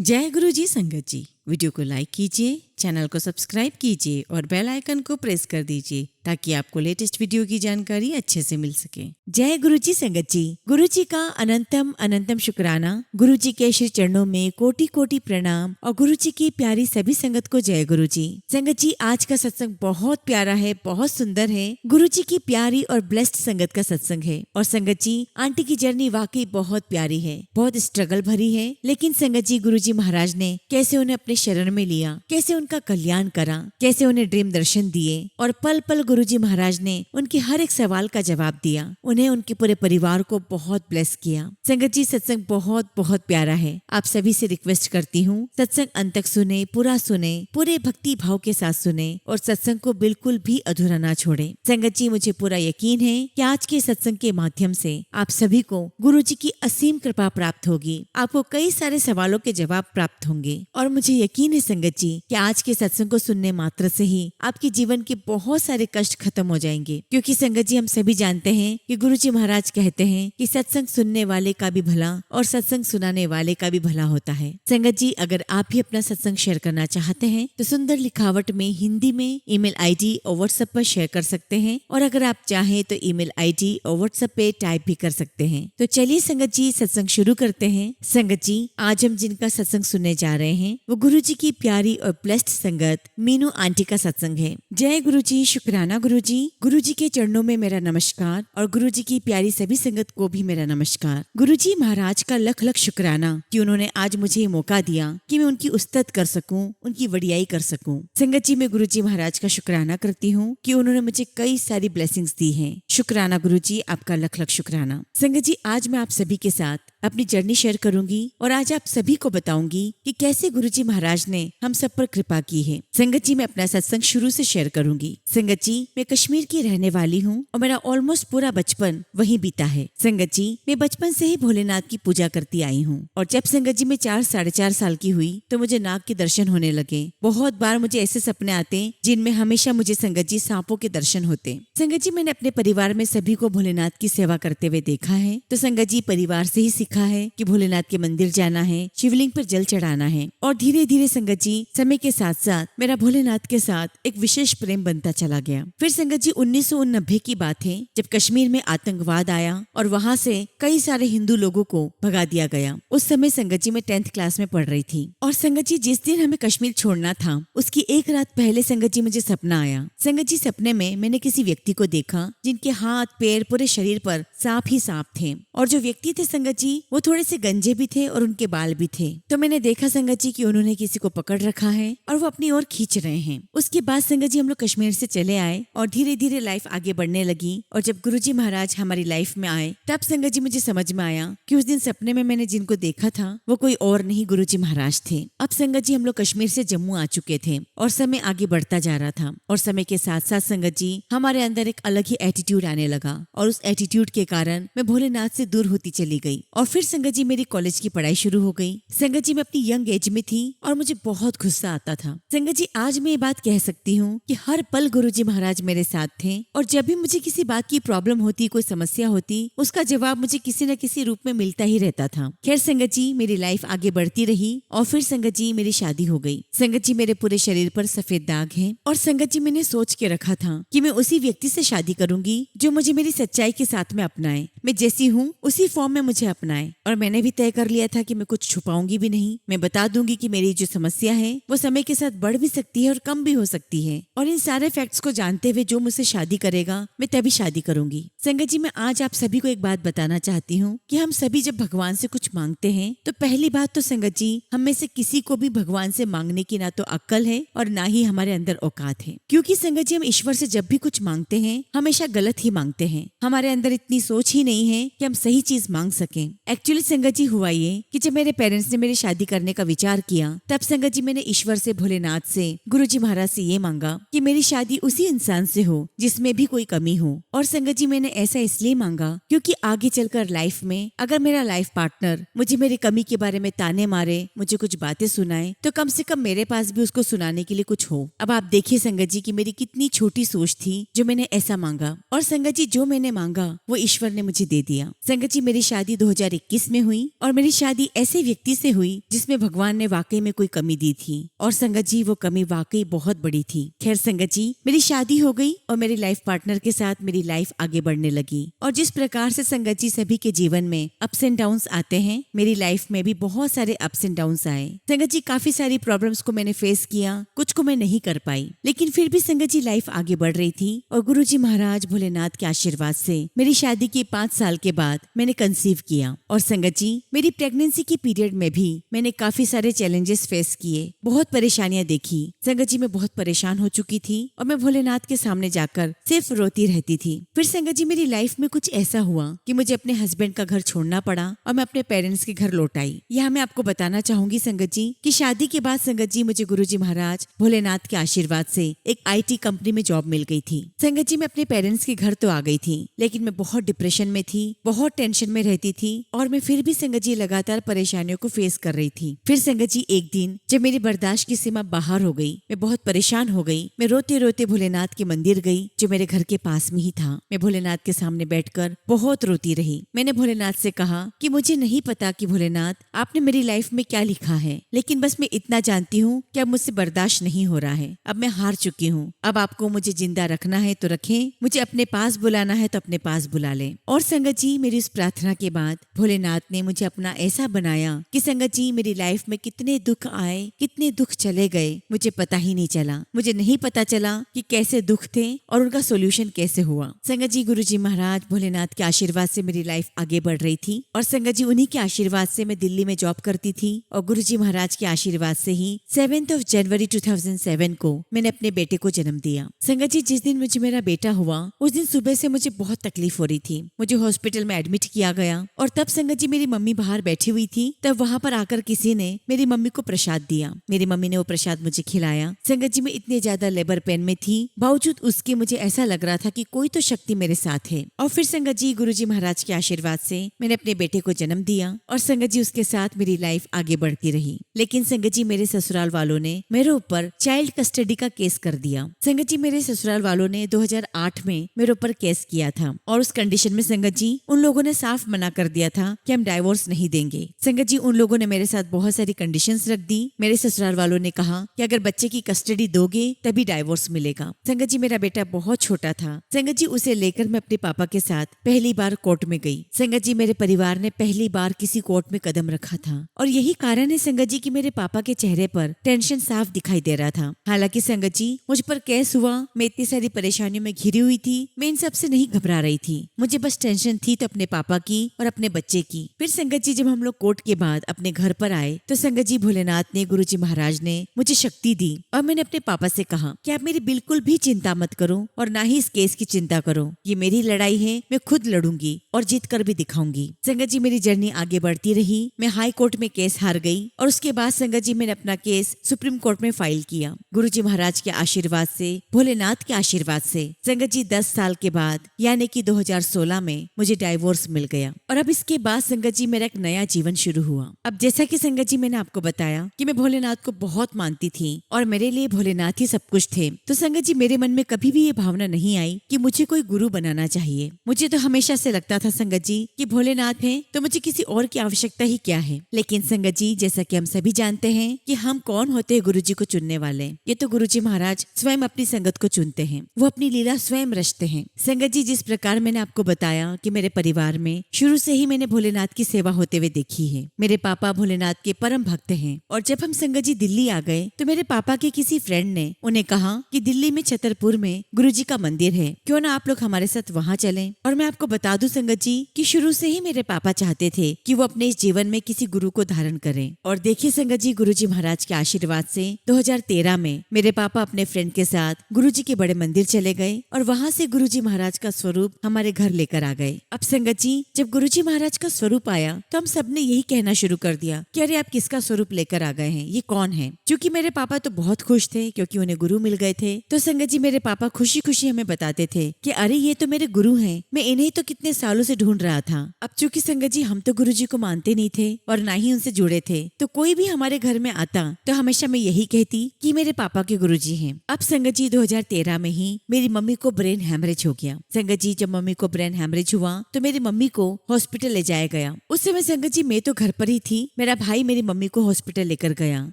जय गुरु जी संगत जी। वीडियो को लाइक कीजिए, चैनल को सब्सक्राइब कीजिए और बेल आइकन को प्रेस कर दीजिए ताकि आपको लेटेस्ट वीडियो की जानकारी अच्छे से मिल सके। जय गुरु जी संगत जी। गुरु जी का अनंतम अनंतम शुक्राना। गुरु जी के श्री चरणों में कोटि कोटि प्रणाम और गुरु जी की प्यारी सभी संगत को जय गुरु जी। संगत जी, आज का सत्संग बहुत प्यारा है, बहुत सुंदर है। गुरु जी की प्यारी और ब्लेस्ड संगत का सत्संग है। और संगत जी, आंटी की जर्नी वाकई बहुत प्यारी है, बहुत स्ट्रगल भरी है, लेकिन संगत जी गुरु जी महाराज ने कैसे उन्हें अपने शरण में लिया, कैसे उनका कल्याण करा, कैसे उन्हें ड्रीम दर्शन दिए और पल पल गुरुजी महाराज ने उनके हर एक सवाल का जवाब दिया। उन्हें, उनके पूरे परिवार को बहुत ब्लेस किया। संगत जी, सत्संग बहुत बहुत प्यारा है। आप सभी से रिक्वेस्ट करती हूँ, सत्संग अंत तक सुने, पूरा सुने, पूरे भक्ति भाव के साथ सुने और सत्संग को बिल्कुल भी अधूरा ना छोड़े। संगत जी, मुझे पूरा यकीन है कि आज के सत्संग के माध्यम से आप सभी को गुरु जी की असीम कृपा प्राप्त होगी। आपको कई सारे सवालों के जवाब प्राप्त होंगे और मुझे यकीन है संगत जी कि आज के सत्संग को सुनने मात्र से ही आपके जीवन के बहुत सारे कष्ट खत्म हो जाएंगे। क्योंकि संगत जी, हम सभी जानते हैं कि गुरु जी महाराज कहते हैं कि सत्संग सुनने वाले का भी भला और सत्संग सुनाने वाले का भी भला होता है। संगत जी, अगर आप भी अपना सत्संग शेयर करना चाहते हैं तो सुंदर लिखावट में हिंदी में ईमेल आईडी और व्हाट्सएप पर शेयर कर सकते हैं, और अगर आप चाहें तो ईमेल आईडी और व्हाट्सएप पे टाइप भी कर सकते हैं। तो चलिए संगत जी, सत्संग शुरू करते हैं। संगत जी, आज हम जिनका सत्संग सुनने जा रहे हैं वो गुरु जी की प्यारी और ब्लेस्ड संगत मीनू आंटी का सत्संग है। जय गुरु जी, शुक्राना गुरु जी। गुरु जी के चरणों में मेरा नमस्कार और गुरु जी की प्यारी सभी संगत को भी मेरा नमस्कार। गुरु जी महाराज का लख लख शुक्राना कि उन्होंने आज मुझे ये मौका दिया कि मैं उनकी उस्तत कर सकूं, उनकी वडियाई कर सकूं। संगत जी, मैं गुरु जी महाराज का शुक्राना करती हूँ कि उन्होंने मुझे कई सारी ब्लेसिंग्स दी हैं। शुक्राना गुरु जी, आपका लख लख शुक्राना। संगत जी, आज मैं आप सभी के साथ अपनी जर्नी शेयर करूंगी और आज आप सभी को बताऊंगी कि कैसे गुरुजी महाराज ने हम सब पर कृपा की है। संगत जी, मैं अपना सत्संग शुरू से शेयर करूंगी। संगत जी, मैं कश्मीर की रहने वाली हूँ और मेरा ऑलमोस्ट पूरा बचपन वहीं बीता है। संगत जी, मैं बचपन से ही भोलेनाथ की पूजा करती आई हूँ और जब संगत जी मैं 4-4.5 साल की हुई तो मुझे नाग के दर्शन होने लगे। बहुत बार मुझे ऐसे सपने आते जिनमें हमेशा मुझे संगत जी सांपों के दर्शन होते। संगत जी, मैंने अपने परिवार में सभी को भोलेनाथ की सेवा करते हुए देखा है, तो संगत जी परिवार से ही सीखा है कि भोलेनाथ के मंदिर जाना है, शिवलिंग पर जल चढ़ाना है। और धीरे धीरे संगत जी समय के साथ साथ मेरा भोलेनाथ के साथ एक विशेष प्रेम बनता चला गया। फिर संगत जी 1990 की बात है, जब कश्मीर में आतंकवाद आया और वहां से कई सारे हिंदू लोगों को भगा दिया गया। उस समय संगत जी मैं 10th क्लास में पढ़ रही थी और संगत जी जिस दिन हमें कश्मीर छोड़ना था उसकी एक रात पहले संगत जी मुझे सपना आया। संगत जी, सपने में मैंने किसी व्यक्ति को देखा जिनके हाथ पैर पूरे शरीर पर सांप ही सांप थे और जो व्यक्ति थे संगत जी वो थोड़े से गंजे भी थे और उनके बाल भी थे। तो मैंने देखा संगत जी कि उन्होंने किसी को पकड़ रखा है और वो अपनी ओर खींच रहे हैं। उसके बाद संगत जी हम लोग कश्मीर से चले आए और धीरे धीरे लाइफ आगे बढ़ने लगी। और जब गुरुजी महाराज हमारी लाइफ में आए तब संगत जी मुझे समझ में आया कि उस दिन सपने में मैंने जिनको देखा था वो कोई और नहीं गुरुजी महाराज थे। अब संगत जी हम लोग कश्मीर से जम्मू आ चुके थे और समय आगे बढ़ता जा रहा था और समय के साथ साथ संगत जी हमारे अंदर एक अलग ही एटीट्यूड आने लगा और उस एटीट्यूड के कारण मैं भोलेनाथ से दूर होती चली गई। और फिर संगत जी मेरी कॉलेज की पढ़ाई शुरू हो गई। संगत जी मैं अपनी यंग एज में थी और मुझे बहुत गुस्सा आता था। संगत जी आज मैं ये बात कह सकती हूँ कि हर पल गुरुजी महाराज मेरे साथ थे और जब भी मुझे किसी बात की प्रॉब्लम होती, कोई समस्या होती, उसका जवाब मुझे किसी न किसी रूप में मिलता ही रहता था। खैर संगत जी मेरी लाइफ आगे बढ़ती रही और फिर संगत जी मेरी शादी हो गई। संगत जी मेरे पूरे शरीर पर सफेद दाग है और संगत जी मैंने सोच के रखा था कि मैं उसी व्यक्ति से शादी करूंगी जो मुझे मेरी सच्चाई के साथ में अपनाए, मैं जैसी हूँ उसी फॉर्म में मुझे अपनाए। और मैंने भी तय कर लिया था कि मैं कुछ छुपाऊंगी भी नहीं। मैं बता दूंगी कि मेरी जो समस्या है वो समय के साथ बढ़ भी सकती है और कम भी हो सकती है और इन सारे फैक्ट्स को जानते हुए जो मुझसे शादी करेगा मैं तभी शादी करूंगी। संगत जी मैं आज आप सभी को एक बात बताना चाहती हूँ कि हम सभी जब भगवान से कुछ मांगते हैं तो पहली बात तो संगत जी हम में से किसी को भी भगवान से मांगने की ना तो अक्ल है और ना ही हमारे अंदर औकात है। क्योंकि संगत जी हम ईश्वर से जब भी कुछ मांगते हैं हमेशा गलत ही मांगते हैं। हमारे अंदर इतनी सोच ही नहीं है कि हम सही चीज मांग सकें। एक्चुअली संगत जी हुआ ये कि जब मेरे पेरेंट्स ने मेरी शादी करने का विचार किया तब संगत जी मैंने ईश्वर से भोलेनाथ से, गुरुजी महाराज से ये मांगा कि मेरी शादी उसी इंसान से हो जिसमें भी कोई कमी हो। और संगत जी मैंने ऐसा इसलिए मांगा क्योंकि आगे चलकर लाइफ में अगर मेरा लाइफ पार्टनर मुझे मेरी कमी के बारे में ताने मारे, मुझे कुछ बातें सुनाए, तो कम से कम मेरे पास भी उसको सुनाने के लिए कुछ हो। अब आप देखिए संगत जी कि मेरी कितनी छोटी सोच थी जो मैंने ऐसा मांगा, और संगत जी जो मैंने मांगा वो ईश्वर ने मुझे दे दिया। संगत जी मेरी शादी 2021 में हुई, और मेरी शादी ऐसे व्यक्ति से हुई जिसमें भगवान ने वाकई में कोई कमी दी थी, और संगत जी वो कमी वाकई बहुत बड़ी थी। खैर संगत जी मेरी शादी हो गई और मेरी लाइफ पार्टनर के साथ मेरी लाइफ आगे बढ़ने लगी। और जिस प्रकार से संगत जी सभी के जीवन में अप्स एंड डाउन्स आते हैं, मेरी लाइफ में भी बहुत सारे अप्स एंड डाउन्स आए। संगत जी काफी सारी प्रॉब्लम्स को मैंने फेस किया, कुछ को मैं नहीं कर पाई, लेकिन फिर भी संगत जी लाइफ आगे बढ़ रही थी। और गुरुजी महाराज भोलेनाथ के आशीर्वाद से मेरी शादी के 5 साल के बाद मैंने कंसीव किया। और संगत जी मेरी प्रेगनेंसी की पीरियड में भी मैंने काफी सारे चैलेंजेस फेस किए, बहुत परेशानियां देखी। संगत जी मैं बहुत परेशान हो चुकी थी और मैं भोलेनाथ के सामने जाकर सिर्फ रोती रहती थी। फिर संगत जी मेरी लाइफ में कुछ ऐसा हुआ कि मुझे अपने हस्बैंड का घर छोड़ना पड़ा और मैं अपने पेरेंट्स के घर लौट आई। यहाँ मैं आपको बताना चाहूंगी संगत जी कि शादी के बाद संगत जी मुझे गुरुजी महाराज भोलेनाथ के आशीर्वाद से एक IT कंपनी में जॉब मिल गई थी। संगत जी मैं अपने पेरेंट्स के घर तो आ गई थी, लेकिन मैं बहुत डिप्रेशन में थी, बहुत टेंशन में रहती थी, और मैं फिर भी संगत जी लगातार परेशानियों को फेस कर रही थी। फिर संगत जी एक दिन जब मेरी बर्दाश्त की सीमा बाहर हो गई, मैं बहुत परेशान हो गई, मैं रोते रोते भोलेनाथ के मंदिर गई जो मेरे घर के पास में ही था। मैं भोलेनाथ के सामने बैठकर बहुत रोती रही। मैंने भोलेनाथ से कहा कि मुझे नहीं पता कि भोलेनाथ आपने मेरी लाइफ में क्या लिखा है, लेकिन बस मैं इतना जानती हूँ कि अब मुझसे बर्दाश्त नहीं हो रहा है, अब मैं हार चुकी हूँ। अब आपको मुझे जिंदा रखना है तो रखें, मुझे अपने पास बुलाना है तो अपने पास बुला लें। और संगत जी मेरी इस प्रार्थना के बाद भोलेनाथ ने मुझे अपना ऐसा बनाया कि संगत जी मेरी लाइफ में कितने दुख आए, कितने दुख चले गए, मुझे पता ही नहीं चला। मुझे नहीं पता चला कि कैसे दुख थे और उनका सोल्यूशन कैसे हुआ। संगत जी गुरुजी महाराज भोलेनाथ के आशीर्वाद से मेरी लाइफ आगे बढ़ रही थी, और संगत जी उन्हीं के आशीर्वाद से मैं दिल्ली में जॉब करती थी। और गुरुजी महाराज के आशीर्वाद से ही 7 जनवरी 2007 को मैंने अपने बेटे को जन्म दिया। संगत जी जिस दिन मुझे मेरा बेटा हुआ उस दिन सुबह से मुझे बहुत तकलीफ हो रही थी। मुझे हॉस्पिटल में एडमिट किया गया, और तब संगत जी मेरी मम्मी बाहर बैठी हुई थी। तब वहाँ पर आकर किसी ने मेरी मम्मी को प्रसाद दिया। मेरी मम्मी ने वो प्रसाद मुझे खिलाया। संगत जी मैं इतने ज्यादा लेबर पेन में थी, बावजूद उसके मुझे ऐसा लग रहा था कि कोई तो शक्ति मेरे साथ है। और फिर संगत जी गुरुजी महाराज के आशीर्वाद से मैंने अपने बेटे को जन्म दिया, और संगत जी उसके साथ मेरी लाइफ आगे बढ़ती रही। लेकिन संगत जी मेरे ससुराल वालों ने मेरे ऊपर चाइल्ड कस्टडी का केस कर दिया। संगत जी मेरे ससुराल वालों ने 2008 में मेरे ऊपर केस किया था, और उस कंडीशन में संगत जी उन लोगों ने साफ मना कर दिया था कि हम डाइवोर्स नहीं देंगे। संगत जी उन लोगों ने मेरे साथ बहुत सारी कंडीशंस रख दी। मेरे ससुराल वालों ने कहा कि अगर बच्चे की कस्टडी दोगे तभी डाइवोर्स मिलेगा। संगत जी मेरा बेटा बहुत छोटा था। संगत जी उसे लेकर मैं अपने पापा के साथ पहली बार कोर्ट में गई। संगत जी मेरे परिवार ने पहली बार किसी कोर्ट में कदम रखा था, और यही कारण है संगत जी कि मेरे पापा के चेहरे पर टेंशन साफ दिखाई दे रहा था। हालांकि संगत जी मुझ पर केस हुआ, मैं इतनी सारी परेशानियों में घिरी हुई थी, मैं इन सब से नहीं घबरा रही थी। मुझे बस टेंशन थी तो अपने पापा की और अपने बच्चे की। फिर संगत जी जब हम लोग कोर्ट के बाद अपने घर पर आए तो संगत जी भोलेनाथ ने गुरुजी महाराज ने मुझे शक्ति दी, और मैंने अपने पापा से कहा कि आप मेरी बिल्कुल भी चिंता मत करो और ना ही इस केस की चिंता करो। ये मेरी लड़ाई है, मैं खुद लड़ूंगी और जीत कर भी दिखाऊंगी। संगत जी मेरी जर्नी आगे बढ़ती रही। मैं हाई कोर्ट में केस हार गई, और उसके बाद संगत जी मैंने अपना केस सुप्रीम कोर्ट में फाइल किया। गुरुजी महाराज के आशीर्वाद से, भोलेनाथ के आशीर्वाद से संगत जी 10 साल के बाद यानी कि 2016 में मुझे डाइवोर्स मिल गया। और अब इसके बाद संगत जी मेरा एक नया जीवन शुरू हुआ। अब जैसा कि संगत जी मैंने आपको बताया कि मैं भोलेनाथ को बहुत मानती थी और मेरे लिए भोलेनाथ ही सब कुछ थे, तो संगत जी मेरे मन में कभी भी ये भावना नहीं आई कि मुझे कोई गुरु बनाना चाहिए। मुझे तो हमेशा से लगता था संगत जी कि भोलेनाथ है तो मुझे किसी और की आवश्यकता ही क्या है। लेकिन संगत जी जैसा कि हम सभी जानते हैं कि हम कौन होते हैं गुरु जी को चुनने वाले, ये तो गुरु जी महाराज स्वयं अपनी संगत को चुनते हैं, वो अपनी लीला स्वयं रचते हैं। संगत जी जिस प्रकार मैंने आपको बताया कि मेरे परिवार में शुरू से ही मैंने भोलेनाथ की सेवा होते हुए देखी है। मेरे पापा भोलेनाथ के परम भक्त हैं, और जब हम संगत जी दिल्ली आ गए तो मेरे पापा के किसी फ्रेंड ने उन्हें कहा कि दिल्ली में छतरपुर में गुरुजी का मंदिर है, क्यों ना आप लोग हमारे साथ वहाँ चलें। और मैं आपको बता दूं संगत जी कि शुरू से ही मेरे पापा चाहते थे कि वो अपने इस जीवन में किसी गुरु को धारण करें। और देखिए संगत जी गुरुजी महाराज के आशीर्वाद से 2013 में मेरे पापा अपने फ्रेंड के साथ गुरुजी के बड़े मंदिर चले गए, और वहाँ से गुरुजी महाराज का स्वरूप हमारे घर लेकर आ गए। अब संगत जी जब गुरुजी महाराज का स्वरूप आया तो हम सबने यही कहना शुरू कर दिया कि अरे आप किसका स्वरूप लेकर आ गए हैं, ये कौन है क्योंकि मेरे पापा तो बहुत खुश थे क्योंकि उन्हें गुरु मिल गए थे। तो संगत जी मेरे पापा खुशी खुशी हमें बताते थे कि अरे ये तो मेरे गुरु हैं, मैं इन्हें तो कितने सालों से ढूंढ रहा था। अब चूंकि संगत जी हम तो गुरु जी को मानते नहीं थे और ना ही उनसे जुड़े थे, तो कोई भी हमारे घर में आता तो हमेशा मैं यही कहती कि मेरे पापा के गुरु जी हैं। अब संगत जी 2013 में ही मेरी मम्मी को ब्रेन हैमरेज हो गया। संगत जी जब मम्मी को ब्रेन हैमरेज हुआ तो मेरी मम्मी को हॉस्पिटल ले जाया गया। उस समय संगत जी मैं तो घर पर ही थी, मेरा भाई मेरी मम्मी को हॉस्पिटल लेकर गया।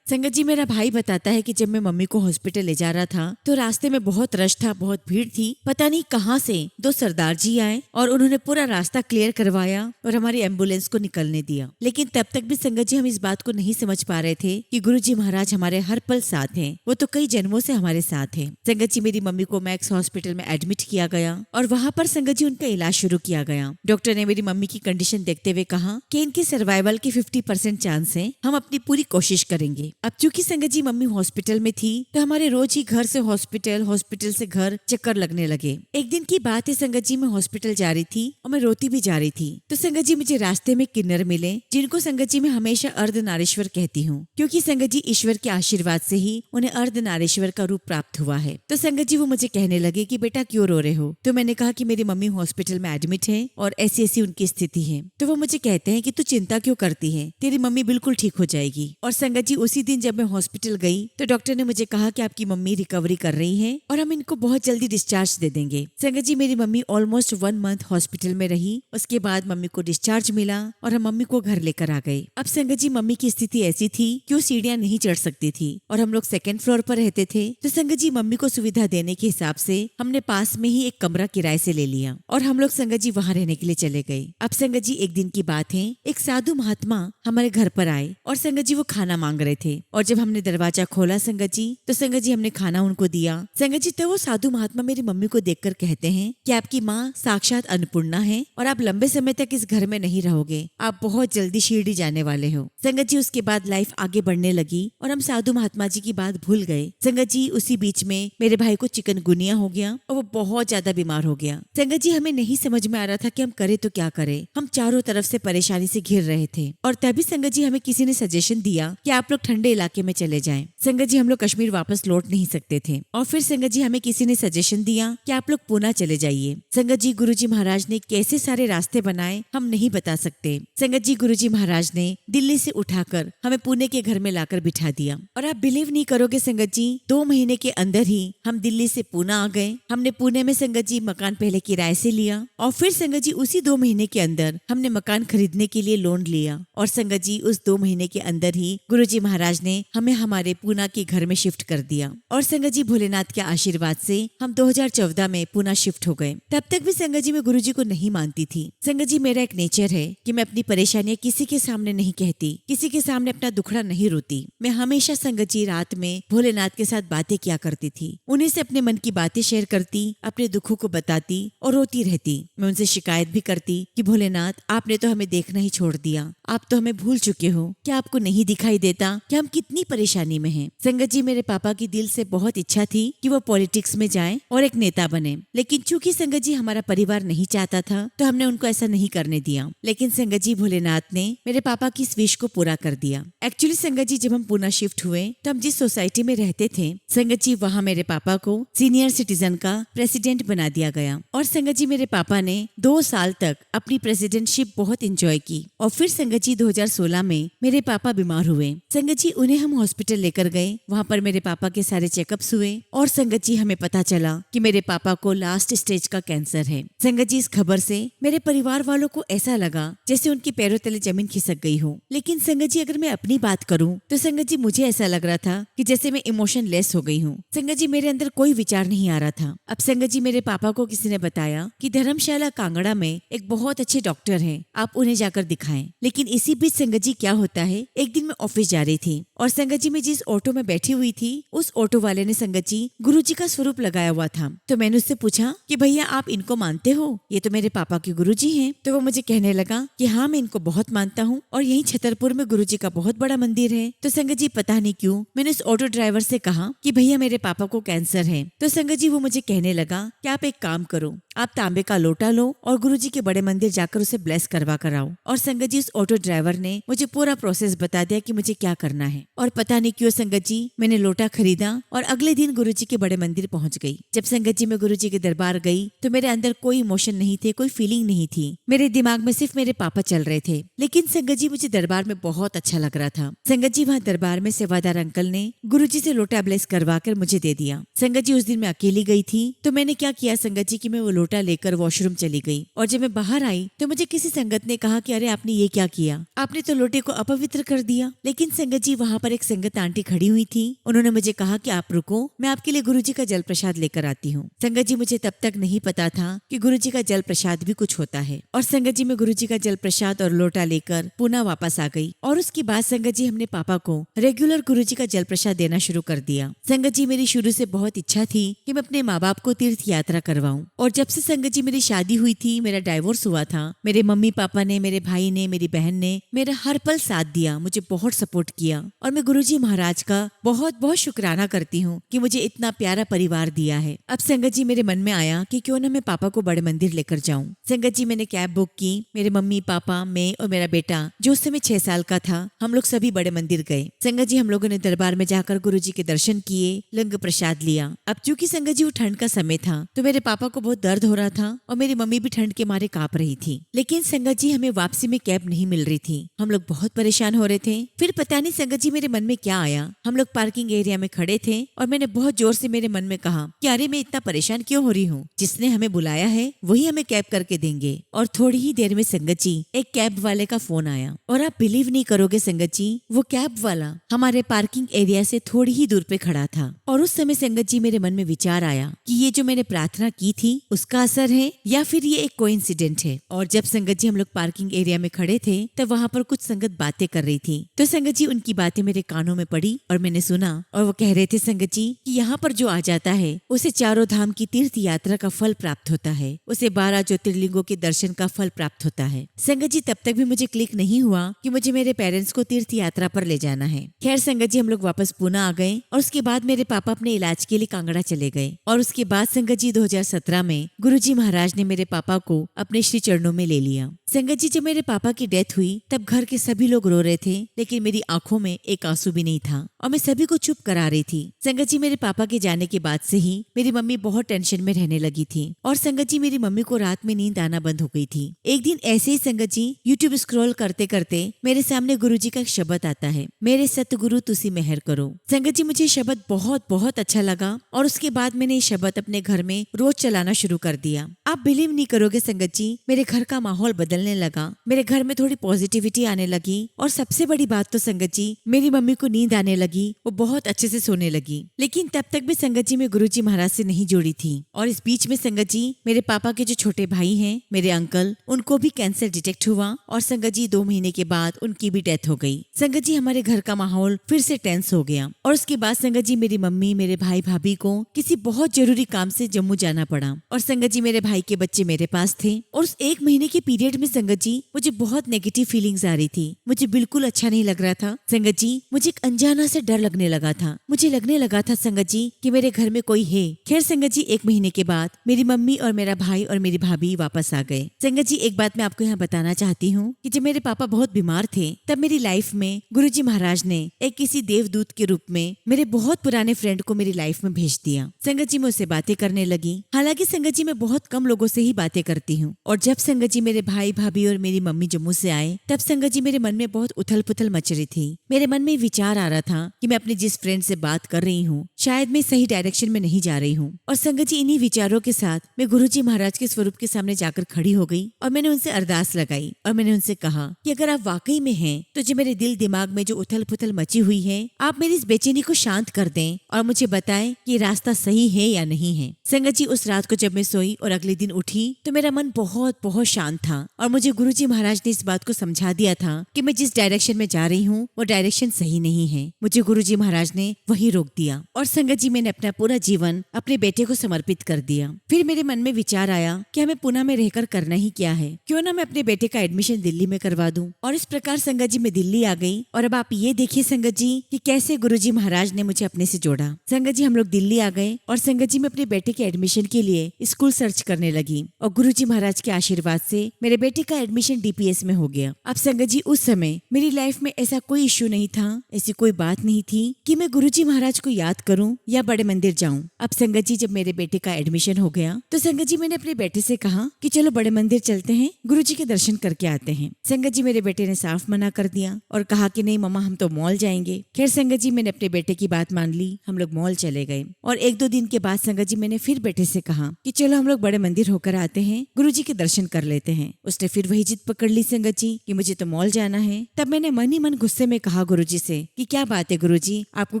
संगत जी मेरा भाई बताता है कि जब मैं मम्मी को हॉस्पिटल ले जा रहा था तो रास्ते में बहुत रश था, बहुत भीड़ थी। पता नहीं कहाँ से 2 सरदार जी आए और उन्होंने पूरा रास्ता क्लियर करवाया और हमारी एम्बुलेंस को निकलने दिया। लेकिन तब तक भी संगत जी हम इस बात को नहीं समझ पा रहे थे कि गुरु जी महाराज हमारे हर पल साथ हैं, वो तो कई जन्मों से हमारे साथ हैं। संगत जी मेरी मम्मी को मैक्स हॉस्पिटल में एडमिट किया गया और वहाँ पर संगत जी उनका इलाज शुरू किया गया। डॉक्टर ने मेरी मम्मी की कंडीशन देखते हुए कहा कि इनकी सर्वाइवल की 50% चांस है, हम अपनी पूरी कोशिश करेंगे। अब चूंकि संगत जी मम्मी हॉस्पिटल में थी तो हमारे रोज ही घर से हॉस्पिटल, हॉस्पिटल से घर चक्कर लगने लगे। एक दिन की बात है, संगत जी मैं हॉस्पिटल जा रही थी और मैं रोती भी जा रही थी। तो संगत जी मुझे रास्ते में किन्नर मिले, जिनको संगत जी मैं हमेशा अर्धनारीश्वर कहती हूँ, क्योंकि संगत जी ईश्वर के आशीर्वाद से ही उन्हें अर्धनारीश्वर का रूप प्राप्त हुआ है। तो संगत जी वो मुझे कहने लगे कि बेटा क्यों रो रहे हो? तो मैंने कहा कि मेरी मम्मी हॉस्पिटल में एडमिट है और ऐसी ऐसी उनकी स्थिति है। तो वो मुझे कहते हैं कि तू चिंता क्यों करती है, तेरी मम्मी बिल्कुल ठीक हो जाएगी। और संगत जी उसी दिन जब मैं हॉस्पिटल गई तो डॉक्टर ने मुझे कहा कि आपकी मम्मी रिकवरी कर रही है और हम इनको बहुत जल्दी डिस्चार्ज दे देंगे। संगत जी मेरी मम्मी ऑलमोस्ट 1 मंथ हॉस्पिटल में रही, उसके बाद मम्मी को डिस्चार्ज मिला और हम मम्मी को घर लेकर आ गए। अब संगत जी मम्मी की स्थिति ऐसी थी कि वो सीढ़ियां नहीं चढ़ सकती थी और हम लोग 2nd फ्लोर पर रहते थे। तो संगत जी मम्मी को सुविधा देने के हिसाब से हमने पास में ही एक कमरा किराए से ले लिया और हम लोग संगत जी वहाँ रहने के लिए चले गए। अब संगत जी एक दिन की बात है, एक साधु महात्मा हमारे घर पर आए और संगत जी वो खाना मांग रहे थे और जब हमने दरवाजा खोला संगत जी तो संगत जी हमने खाना उनको दिया। संगत जी तो वो साधु महात्मा मेरी मम्मी को देखकर कहते हैं कि आपकी माँ साक्षात अन्नपूर्णा है और आप लंबे समय तक इस घर में नहीं रहोगे, आप बहुत जल्दी शिरडी जाने वाले हो। संगत जी उसके बाद लाइफ आगे बढ़ने लगी और हम साधु महात्मा जी की बात भूल गए। संगत जी उसी बीच में मेरे भाई को चिकनगुनिया हो गया और वो बहुत ज्यादा बीमार हो गया। संगत जी हमें नहीं समझ में आ रहा था कि हम करें तो क्या करें, हम चारों तरफ से परेशानी से घिर रहे थे। और तभी संगत जी हमें किसी ने सजेशन दिया कि आप लोग ठंडे इलाके में चले जाएं। संगत जी हम लोग कश्मीर वापस लौट नहीं सकते थे और फिर संगत जी हमें किसी ने सजेशन दिया कि आप लोग पूना चले जाइए। संगत जी गुरुजी महाराज ने कैसे सारे रास्ते बनाए हम नहीं बता सकते। संगत जी गुरुजी महाराज ने दिल्ली से उठाकर हमें पुणे के घर में लाकर बिठा दिया और आप बिलीव नहीं करोगे संगत जी 2 महीने के अंदर ही हम दिल्ली से पूना आ गए। हमने पुणे में संगत जी मकान पहले किराए से लिया और फिर संगत जी उसी 2 महीने के अंदर हमने मकान खरीदने के लिए लोन लिया और संगत जी उस 2 महीने के अंदर ही गुरुजी महाराज ने हमें हमारे पूना के घर में शिफ्ट कर दिया और संगत जी भोलेनाथ के आशीर्वाद से हम 2014 में पूना शिफ्ट हो गए। तब तक भी संगत जी मैं गुरुजी को नहीं मानती थी। संगत जी मेरा एक नेचर है कि मैं अपनी परेशानियां किसी के सामने नहीं कहती, किसी के सामने अपना दुखड़ा नहीं रोती। मैं हमेशा संगत जी रात में भोलेनाथ के साथ बातें किया करती थी, उन्हीं से अपने मन की बातें शेयर करती, अपने दुखों को बताती और रोती रहती। मैं उनसे शिकायत भी करती कि भोलेनाथ आपने तो हमें देखना ही छोड़ दिया, आप तो हमें भूल चुके हो, क्या आपको नहीं दिखाई देता कि हम कितनी परेशानी में हैं। संगत जी मेरे पापा की दिल से बहुत इच्छा थी कि वो पॉलिटिक्स में जाएं और एक नेता बने, लेकिन चूंकि संगत जी हमारा परिवार नहीं चाहता था तो हमने उनको ऐसा नहीं करने दिया। लेकिन संगत जी भोलेनाथ ने मेरे पापा की इस विश को पूरा कर दिया। एक्चुअली संगत जी जब हम पूना शिफ्ट हुए तो हम जिस सोसाइटी में रहते थे संगत जी वहाँ मेरे पापा को सीनियर सिटीजन का प्रेसिडेंट बना दिया गया और संगत जी मेरे पापा ने 2 साल तक अपनी प्रेसिडेंटशिप बहुत एंजॉय की। और फिर संगत जी 2016 में मेरे पापा बीमार हुए। संगत जी उन्हें हम हॉस्पिटल लेकर गए, वहाँ पर मेरे पापा के सारे चेकअप्स हुए और संगत जी हमें पता चला कि मेरे पापा को लास्ट स्टेज का कैंसर है। संगत जी इस खबर से मेरे परिवार वालों को ऐसा लगा जैसे उनके पैरों तले जमीन खिसक गई हो। लेकिन संगत जी अगर मैं अपनी बात करूं तो संगत जी मुझे ऐसा लग रहा था कि जैसे मैं इमोशन लेस हो गई हूँ। संगत जी मेरे अंदर कोई विचार नहीं आ रहा था। अब संगत जी मेरे पापा को किसी ने बताया कि धर्मशाला कांगड़ा में एक बहुत अच्छे डॉक्टर हैं, आप उन्हें जाकर दिखाएं। लेकिन इसी बीच संगत जी क्या होता है, एक दिन मैं ऑफिस जा रही थी और संगत जी मैं जिस ऑटो में बैठी हुई थी उस ऑटो वाले ने संगत जी गुरुजी का स्वरूप लगाया हुआ था। तो मैंने उससे पूछा कि भैया आप इनको मानते हो, ये तो मेरे पापा के गुरुजी हैं। तो वो मुझे कहने लगा कि हाँ मैं इनको बहुत मानता हूँ और यहीं छतरपुर में गुरुजी का बहुत बड़ा मंदिर है। तो संगत जी पता नहीं क्यों मैंने उस ऑटो ड्राइवर से कहा कि भैया मेरे पापा को कैंसर है। तो संगत जी वो मुझे कहने लगा कि आप एक काम करो, आप तांबे का लोटा लो और गुरुजी के बड़े मंदिर जाकर उसे ब्लेस करवा कर आओ। और संगत जी उस ऑटो ड्राइवर ने मुझे पूरा प्रोसेस बता दिया कि मुझे क्या करना है। और पता नहीं क्यों संगत जी मैंने लोटा खरीदा और अगले दिन गुरुजी के बड़े मंदिर पहुंच गई। जब संगत जी मैं गुरुजी के दरबार गई तो मेरे अंदर कोई इमोशन नहीं थे, कोई फीलिंग नहीं थी। मेरे दिमाग में सिर्फ मेरे पापा चल रहे थे। लेकिन संगत जी मुझे दरबार में बहुत अच्छा लग रहा था। संगत जी वहाँ दरबार में सेवादार अंकल ने गुरुजी से लोटा ब्लेस करवा कर मुझे दे दिया। संगत जी उस दिन मैं अकेली गई थी तो मैंने क्या किया संगत जी कि मैं वो लोटा लेकर वॉशरूम चली गई और जब मैं बाहर आई तो मुझे किसी संगत ने कहा कि अरे आपने ये क्या किया, आपने तो लोटे को अपवित्र कर दिया। लेकिन संगत जी वहाँ पर एक संगत आंटी खड़ी हुई थी। उन्होंने मुझे कहा कि आप रुको, मैं आपके लिए गुरुजी का जल प्रसाद लेकर आती हूँ। संगत जी मुझे तब तक नहीं पता था कि गुरुजी का जल प्रसाद भी कुछ होता है। और संगत जी मैं गुरुजी का जल प्रसाद और लोटा लेकर पुनः वापस आ गई और उसके बाद संगत जी हमने पापा को रेगुलर गुरुजी का जल प्रसाद देना शुरू कर दिया। संगत जी मेरी शुरू से बहुत इच्छा थी कि मैं अपने माँ बाप को तीर्थ यात्रा करवाऊं और जब से संगत जी मेरी शादी हुई थी, मेरा डाइवोर्स हुआ था, मेरे मम्मी पापा ने, मेरे भाई ने, मेरी बहन ने मेरा हर पल साथ दिया, मुझे बहुत सपोर्ट किया और मैं गुरुजी महाराज का बहुत बहुत शुक्राना करती हूँ कि मुझे इतना प्यारा परिवार दिया है। अब संगत जी मेरे मन में आया कि क्यों ना मैं पापा को बड़े मंदिर लेकर जाऊं। संगत जी मैंने कैब बुक की, मेरे मम्मी पापा, मैं और मेरा बेटा जो उस समय 6 साल का था, हम लोग सभी बड़े मंदिर गए। संगत जी हम लोगों ने दरबार में जाकर गुरुजी के दर्शन किए, लंगर प्रसाद लिया। अब चूंकि संगत जी वो ठंड का समय था तो मेरे पापा को बहुत दर्द हो रहा था और मेरी मम्मी भी ठंड के मारे कांप रही थी। लेकिन संगत जी हमें वापसी में कैब नहीं मिल रही थी, हम लोग बहुत परेशान हो रहे थे। फिर पता नहीं संगत जी मेरे मन में क्या आया, हम लोग पार्किंग एरिया में खड़े थे और मैंने बहुत जोर से मेरे मन में कहा कि अरे मैं इतना परेशान क्यों हो रही हूँ, जिसने हमें बुलाया है वही हमें कैब करके देंगे। और थोड़ी ही देर में संगत जी एक कैब वाले का फोन आया और आप बिलीव नहीं करोगे संगत जी, वो कैब वाला हमारे पार्किंग एरिया से थोड़ी ही दूर पे खड़ा था। और उस समय संगत जी मेरे मन में विचार आया कि ये जो मैंने प्रार्थना की थी उसका असर है या फिर ये एक कोइंसिडेंट है। और जब संगत जी हम लोग पार्किंग एरिया में खड़े थे तब वहाँ पर कुछ संगत बातें कर रही थी। तो संगत जी उनकी बातें मेरे कानों में पड़ी और मैंने सुना और वो कह रहे थे संगत जी कि यहाँ पर जो आ जाता है उसे चारों धाम की तीर्थ यात्रा का फल प्राप्त होता है, उसे 12 ज्योतिर्लिंगों के दर्शन का फल प्राप्त होता है। संगत जी तब तक भी मुझे क्लिक नहीं हुआ कि मुझे मेरे पेरेंट्स को तीर्थ यात्रा पर ले जाना है। खैर संगत जी हम लोग वापस पूना आ गए और उसके बाद मेरे पापा अपने इलाज के लिए कांगड़ा चले गए। और उसके बाद संगत जी 2017 में गुरुजी महाराज ने मेरे पापा को अपने श्री चरणों में ले लिया। संगत जी जब मेरे पापा की डेथ हुई तब घर के सभी लोग रो रहे थे, लेकिन मेरी आंखों में एक आंसू भी नहीं था और मैं सभी को चुप करा रही थी। संगत जी मेरे पापा के जाने के बाद से ही मेरी मम्मी बहुत टेंशन में रहने लगी थी और संगत जी मेरी मम्मी को रात में नींद आना बंद हो गई थी। एक दिन ऐसे ही संगत जी यूट्यूब स्क्रॉल करते करते मेरे सामने गुरुजी का एक शब्द आता है, मेरे सतगुरु तुसी मेहर करो। संगत जी मुझे शब्द बहुत बहुत अच्छा लगा और उसके बाद मैंने ये शब्द अपने घर में रोज चलाना शुरू कर दिया। आप बिलीव नहीं करोगे संगत जी, मेरे घर का माहौल बदलने लगा, मेरे घर में थोड़ी पॉजिटिविटी आने लगी और सबसे बड़ी बात तो संगत जी मेरी मम्मी को नींद आने लगी, वो बहुत अच्छे से सोने लगी। लेकिन तब तक भी संगत जी मैं गुरुजी महाराज से नहीं जुड़ी थी और इस बीच में संगत जी मेरे पापा के जो छोटे भाई हैं, मेरे अंकल, उनको भी कैंसर डिटेक्ट हुआ और संगत जी 2 महीने के बाद उनकी भी डेथ हो गई। संगत जी हमारे घर का माहौल फिर से टेंस हो गया और उसके बाद संगत जी मेरी मम्मी, मेरे भाई भाभी को किसी बहुत जरूरी काम से जम्मू जाना पड़ा और संगत जी मेरे भाई के बच्चे मेरे पास थे और उस 1 महीने के पीरियड में संगत जी मुझे बहुत नेगेटिव फीलिंग्स आ रही थी, मुझे बिल्कुल अच्छा नहीं लग रहा था। संगत जी मुझे एक अनजाना से डर लगने लगा था, मुझे लगने लगा था संगत जी कि मेरे घर में कोई है। खैर संगत जी 1 महीने के बाद मेरी मम्मी और मेरा भाई और मेरी भाभी वापस आ गए। संगत जी एक बात मैं आपको यहाँ बताना चाहती हूँ कि जब मेरे पापा बहुत बीमार थे तब मेरी लाइफ में गुरुजी महाराज ने एक किसी देवदूत के रूप में मेरे बहुत पुराने फ्रेंड को मेरी लाइफ में भेज दिया। संगत जी मैं उससे बातें करने लगी। हालांकि संगत जी मैं बहुत कम लोगों से ही बातें करती हूँ और जब संगत जी मेरे भाई भाभी और मेरी मम्मी जम्मू से आए तब संगत जी मेरे मन में बहुत उथल पुथल मच रही थी। मेरे मन में विचार आ रहा था कि मैं अपने जिस फ्रेंड से बात कर रही हूँ शायद मैं सही डायरेक्शन में नहीं जा रही हूँ। और संगत जी इन्हीं विचारों के साथ मैं गुरुजी महाराज के स्वरूप के सामने जाकर खड़ी हो गई और मैंने उनसे अरदास लगाई और मैंने उनसे कहा कि अगर आप वाकई में हैं तो जो मेरे दिल दिमाग में जो उथल पुथल मची हुई है आप मेरी इस बेचैनी को शांत कर दें और मुझे बताएं कि रास्ता सही है या नहीं है। संगत जी उस रात को जब मैं सोई और अगले दिन उठी तो मेरा मन बहुत बहुत शांत था और मुझे गुरुजी महाराज ने इस बात को समझा दिया था कि मैं जिस डायरेक्शन में जा रही हूँ वो डायरेक्शन सही नहीं है। मुझे गुरुजी महाराज ने वही रोक दिया और संगत जी मैंने अपना पूरा जीवन अपने बेटे को समर्पित कर दिया। फिर मेरे मन में विचार आया कि हमें पुणे में रहकर करना ही क्या है, क्यों ना मैं अपने बेटे का एडमिशन दिल्ली में करवा दूं। और इस प्रकार संगत जी मैं दिल्ली आ गई और अब आप ये देखिए संगत जी कि कैसे गुरुजी महाराज ने मुझे अपने से जोड़ा। संगत जी हम लोग दिल्ली आ गए और संगत जी मैं अपने बेटे के एडमिशन के लिए स्कूल सर्च करने लगी और गुरुजी महाराज के आशीर्वाद से मेरे बेटे का एडमिशन DPS में हो गया। अब संगत जी उस समय मेरी लाइफ में ऐसा कोई इश्यू नहीं था था, ऐसी कोई बात नहीं थी कि मैं गुरुजी महाराज को याद करूं या बड़े मंदिर जाऊं। अब संगत जी, जब मेरे बेटे का एडमिशन हो गया तो संगत जी मैंने अपने बेटे से कहा कि चलो बड़े मंदिर चलते हैं, गुरुजी के दर्शन करके आते हैं। संगत जी, मेरे बेटे ने साफ मना कर दिया और कहा कि नहीं मम्मा, हम तो मॉल जाएंगे। खैर संगत जी, मैंने अपने बेटे की बात मान ली, हम लोग मॉल चले गए। और 1-2 दिन के बाद संगत जी मैंने फिर बेटे से कहा कि चलो हम लोग बड़े मंदिर होकर आते हैं, गुरुजी के दर्शन कर लेते हैं। उसने फिर वही जिद पकड़ ली संगत जी कि मुझे तो मॉल जाना है। तब मैंने मन ही मन गुस्से में कहा गुरुजी से कि क्या बात है गुरुजी, आपको